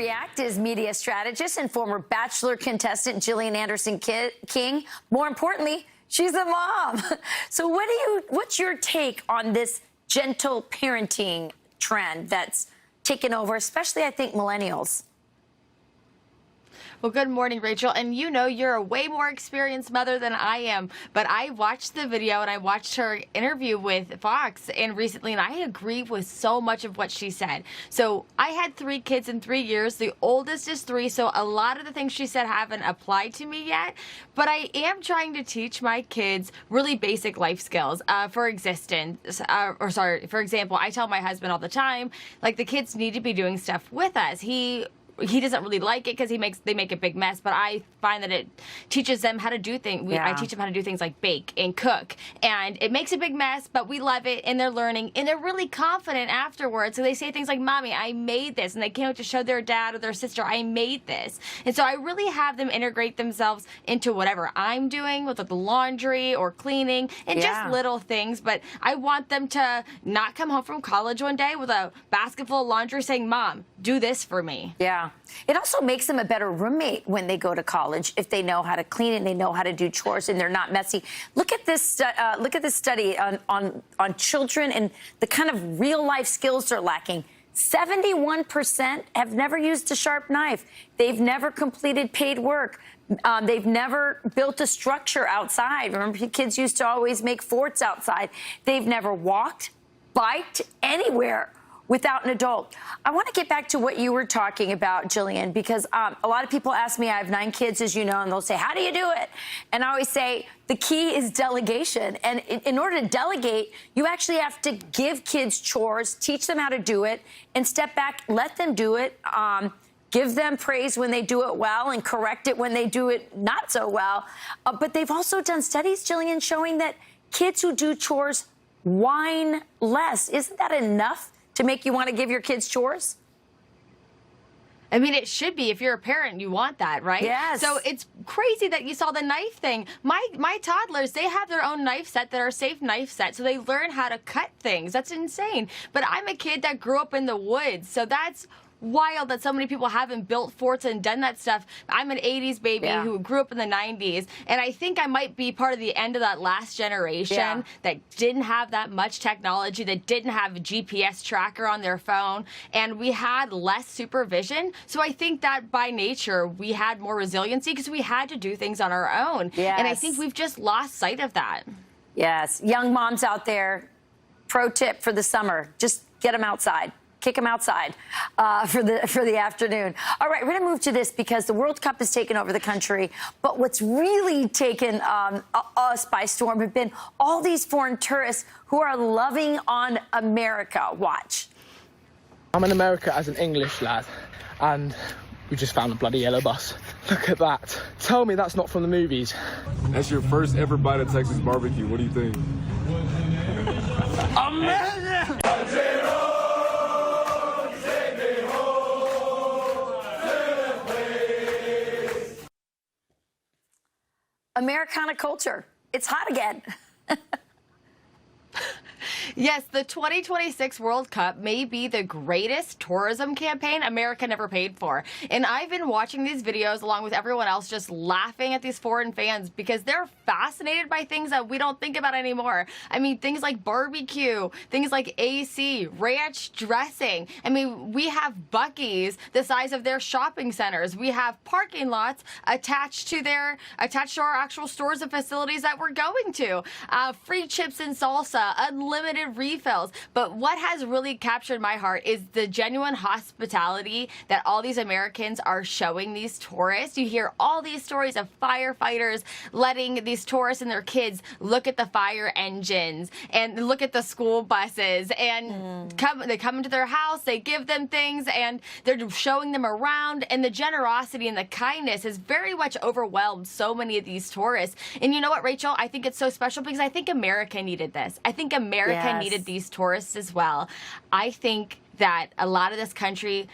react is media strategist and former Bachelor contestant Jillian Anderson King. More importantly, she's a mom. So what's your take on this gentle parenting trend that's taken over, especially, I think, millennials? Well, good morning, Rachel. And you know, you're a way more experienced mother than I am. But I watched the video and I watched her interview with Fox and recently, and I agree with so much of what she said. So I had 3 kids in 3 years. The oldest is 3. So a lot of the things she said haven't applied to me yet. But I am trying to teach my kids really basic life skills for existence. For example, I tell my husband all the time, like, the kids need to be doing stuff with us. He doesn't really like it because they make a big mess, but I find that it teaches them how to do things. I teach them how to do things like bake and cook, and it makes a big mess, but we love it, and they're learning, and they're really confident afterwards. So they say things like, "Mommy, I made this," and they can't wait to show their dad or their sister, "I made this." And so I really have them integrate themselves into whatever I'm doing, with the laundry or cleaning, and just little things. But I want them to not come home from college one day with a basket full of laundry saying, "Mom, do this for me." Yeah. It also makes them a better roommate when they go to college if they know how to clean and they know how to do chores and they're not messy. Look at this study on children and the kind of real life skills they're lacking. 71% have never used a sharp knife. They've never completed paid work. They've never built a structure outside. Remember, kids used to always make forts outside. They've never walked, biked anywhere without an adult. I want to get back to what you were talking about, Jillian, because a lot of people ask me, I have 9 kids, as you know, and they'll say, "How do you do it?" And I always say, the key is delegation. And in order to delegate, you actually have to give kids chores, teach them how to do it, and step back, let them do it. Give them praise when they do it well and correct it when they do it not so well. But they've also done studies, Jillian, showing that kids who do chores whine less. Isn't that enough to make you want to give your kids chores? I mean, it should be. If you're a parent, you want that, right? Yes. So it's crazy that you saw the knife thing. My toddlers, they have their own knife set that are safe knife sets, so they learn how to cut things. That's insane. But I'm a kid that grew up in the woods, so that's wild that so many people haven't built forts and done that stuff. I'm an 80s baby who grew up in the 90s, and I think I might be part of the end of that last generation that didn't have that much technology, that didn't have a GPS tracker on their phone, and we had less supervision. So I think that by nature we had more resiliency because we had to do things on our own. And I think we've just lost sight of that. Yes. Young moms out there, pro tip for the summer, just get them outside. Kick them outside for the afternoon. All right, we're going to move to this because the World Cup has taken over the country. But what's really taken us by storm have been all these foreign tourists who are loving on America. Watch. I'm in America as an English lad, and we just found a bloody yellow bus. Look at that. Tell me that's not from the movies. That's your first ever bite of Texas barbecue. What do you think? Amazing! Americana culture. It's hot again. Yes, the 2026 World Cup may be the greatest tourism campaign America never paid for. And I've been watching these videos along with everyone else, just laughing at these foreign fans because they're fascinated by things that we don't think about anymore. I mean, things like barbecue, things like AC, ranch dressing. I mean, we have Buc-ee's the size of their shopping centers. We have parking lots attached to our actual stores and facilities that we're going to. Free chips and salsa, unlimited refills. But what has really captured my heart is the genuine hospitality that all these Americans are showing these tourists. You hear all these stories of firefighters letting these tourists and their kids look at the fire engines and look at the school buses and they come into their house, they give them things, and they're showing them around, and the generosity and the kindness has very much overwhelmed so many of these tourists. And you know what, Rachel? I think it's so special because I think America needed this. I think America needed these tourists as well. I think that a lot of this country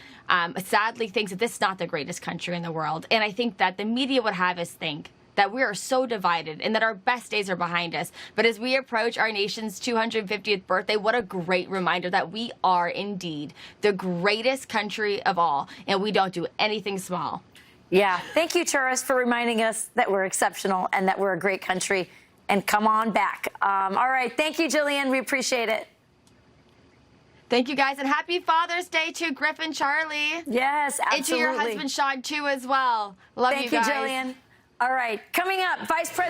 sadly thinks that this is not the greatest country in the world. And I think that the media would have us think that we are so divided and that our best days are behind us. But as we approach our nation's 250th birthday, what a great reminder that we are indeed the greatest country of all, and we don't do anything small. Yeah. Thank you, tourists, for reminding us that we're exceptional and that we're a great country. And come on back. All right. Thank you, Jillian. We appreciate it. Thank you, guys, and happy Father's Day to Griff and Charlie. Yes, absolutely. And to your husband, Sean, too, as well. Love you guys. Thank you, Jillian. All right. Coming up, Vice President.